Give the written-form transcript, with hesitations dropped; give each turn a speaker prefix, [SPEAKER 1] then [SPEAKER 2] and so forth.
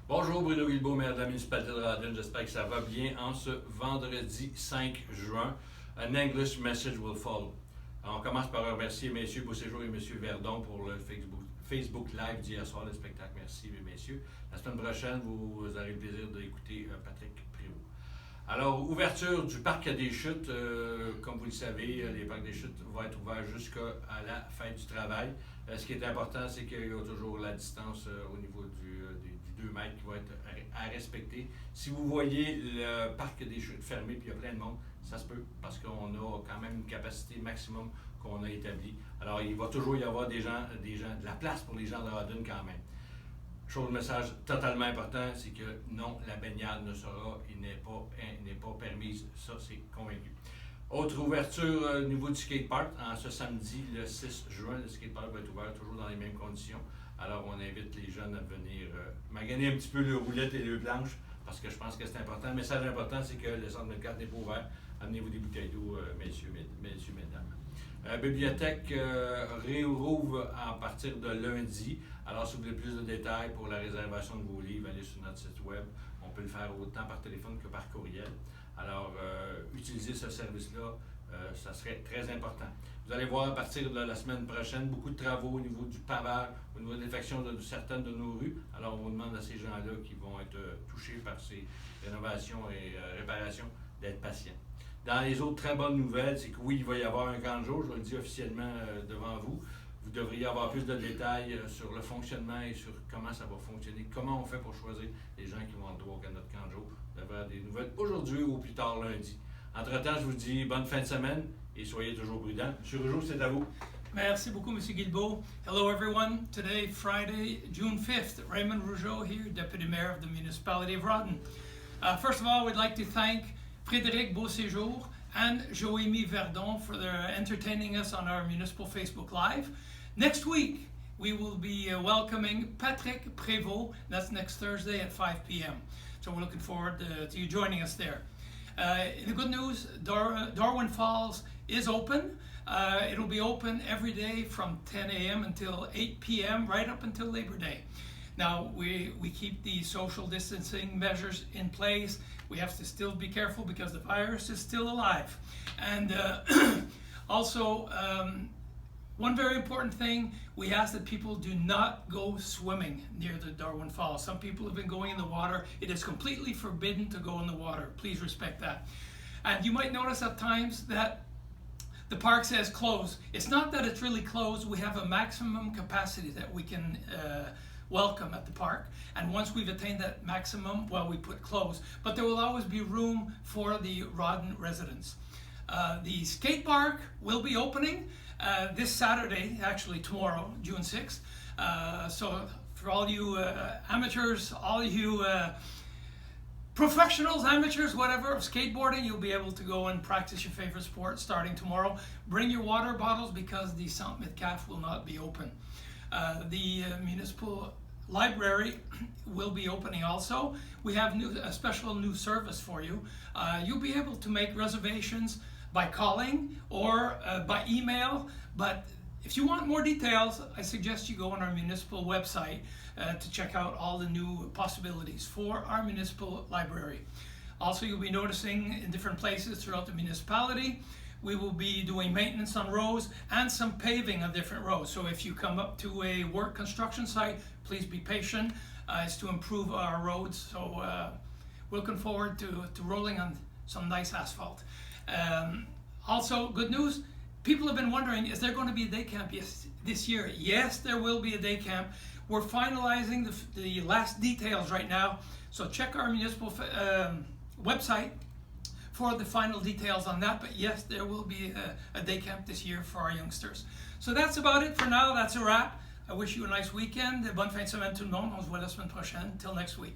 [SPEAKER 1] Bonjour, Bruno Guilbeault, maire de la municipalité de Rawdon. J'espère que ça va bien en ce vendredi 5 juin. An English message will follow. Alors, on commence par remercier messieurs Beauséjour et monsieur Verdon pour le Facebook Live d'hier soir, le spectacle. Merci, messieurs. La semaine prochaine, vous aurez le plaisir d'écouter Patrick Prévost. Alors, ouverture du parc des Chutes. Comme vous le savez, les parcs des Chutes vont être ouverts jusqu'à la fête du travail. Ce qui est important, c'est qu'il y a toujours la distance au niveau des 2 mètres qui va être à respecter. Si vous voyez le parc des Chutes fermé puis il y a plein de monde, ça se peut parce qu'on a quand même une capacité maximum qu'on a établie. Alors, il va toujours y avoir de la place pour les gens de Rawdon quand même. Chose, message totalement important, c'est que non, la baignade ne sera et n'est pas permise. Ça, c'est convaincu. Autre ouverture au niveau du skatepark, en ce samedi, le 6 juin, le skatepark va être ouvert toujours dans les mêmes conditions. Alors, on invite les jeunes à venir maganer un petit peu le roulette et le planche parce que je pense que c'est important. Le message important, c'est que le centre Melcart n'est pas ouvert. Amenez-vous des bouteilles d'eau, messieurs, mesdames. Bibliothèque réouvre à partir de lundi. Alors, si vous voulez plus de détails pour la réservation de vos livres, allez sur notre site web. On peut le faire autant par téléphone que par courriel. Alors, utiliser ce service-là, ça serait très important. Vous allez voir à partir de la semaine prochaine beaucoup de travaux au niveau du pavage, au niveau de l'infection de certaines de nos rues. Alors, on demande à ces gens-là qui vont être touchés par ces rénovations et réparations d'être patients. Dans les autres très bonnes nouvelles, c'est que oui, il va y avoir un camp de jour, je le dis officiellement devant vous. Vous devriez avoir plus de détails sur le fonctionnement et sur comment ça va fonctionner, comment on fait pour choisir les gens qui vont avoir droit à notre camp de jour. Vous devriez avoir des nouvelles aujourd'hui ou plus tard lundi. Entre-temps, je vous dis bonne fin de semaine et soyez toujours prudents. M. Rougeau, c'est à vous.
[SPEAKER 2] Merci beaucoup, M. Guilbeault. Hello, everyone. Today, Friday, June 5th, Raymond Rougeau here, Deputy Mayor of the Municipality of Rawdon. First of all, we'd like to thank Frédéric Beauséjour and Joémie Verdon for their entertaining us on our municipal Facebook Live. Next week, we will be welcoming Patrick Prévost. That's next Thursday at 5 p.m. So we're looking forward to you joining us there. The good news, Darwin Falls is open. It'll be open every day from 10 a.m. until 8 p.m. right up until Labor Day. Now, we keep the social distancing measures in place. We have to still be careful because the virus is still alive. And also, one very important thing, we ask that people do not go swimming near the Darwin Falls. Some people have been going in the water. It is completely forbidden to go in the water. Please respect that. And you might notice at times that the park says closed. It's not that it's really closed. We have a maximum capacity that we can welcome at the park. And once we've attained that maximum, well, we put closed. But there will always be room for the Rawdon residents. The skate park will be opening this Saturday, actually tomorrow, June 6th. So for all you amateurs, all you professionals, amateurs, whatever, of skateboarding, you'll be able to go and practice your favorite sport starting tomorrow. Bring your water bottles because the Centre Metcalfe will not be open. The municipal library will be opening also. We have a special new service for you. You'll be able to make reservations by calling or by email, but if you want more details, I suggest you go on our municipal website to check out all the new possibilities for our municipal library. Also, you'll be noticing in different places throughout the municipality, we will be doing maintenance on roads and some paving of different roads. So if you come up to a work construction site, please be patient. It's to improve our roads. So we're looking forward to rolling on some nice asphalt. Also, good news, people have been wondering, is there going to be a day camp this year? Yes, there will be a day camp. We're finalizing the last details right now. So check our municipal website for the final details on that, but yes, there will be a day camp this year for our youngsters. So that's about it for now. That's a wrap. I wish you a nice weekend. Bonne fin de semaine tout le monde. On se voit la semaine prochaine. Till next week.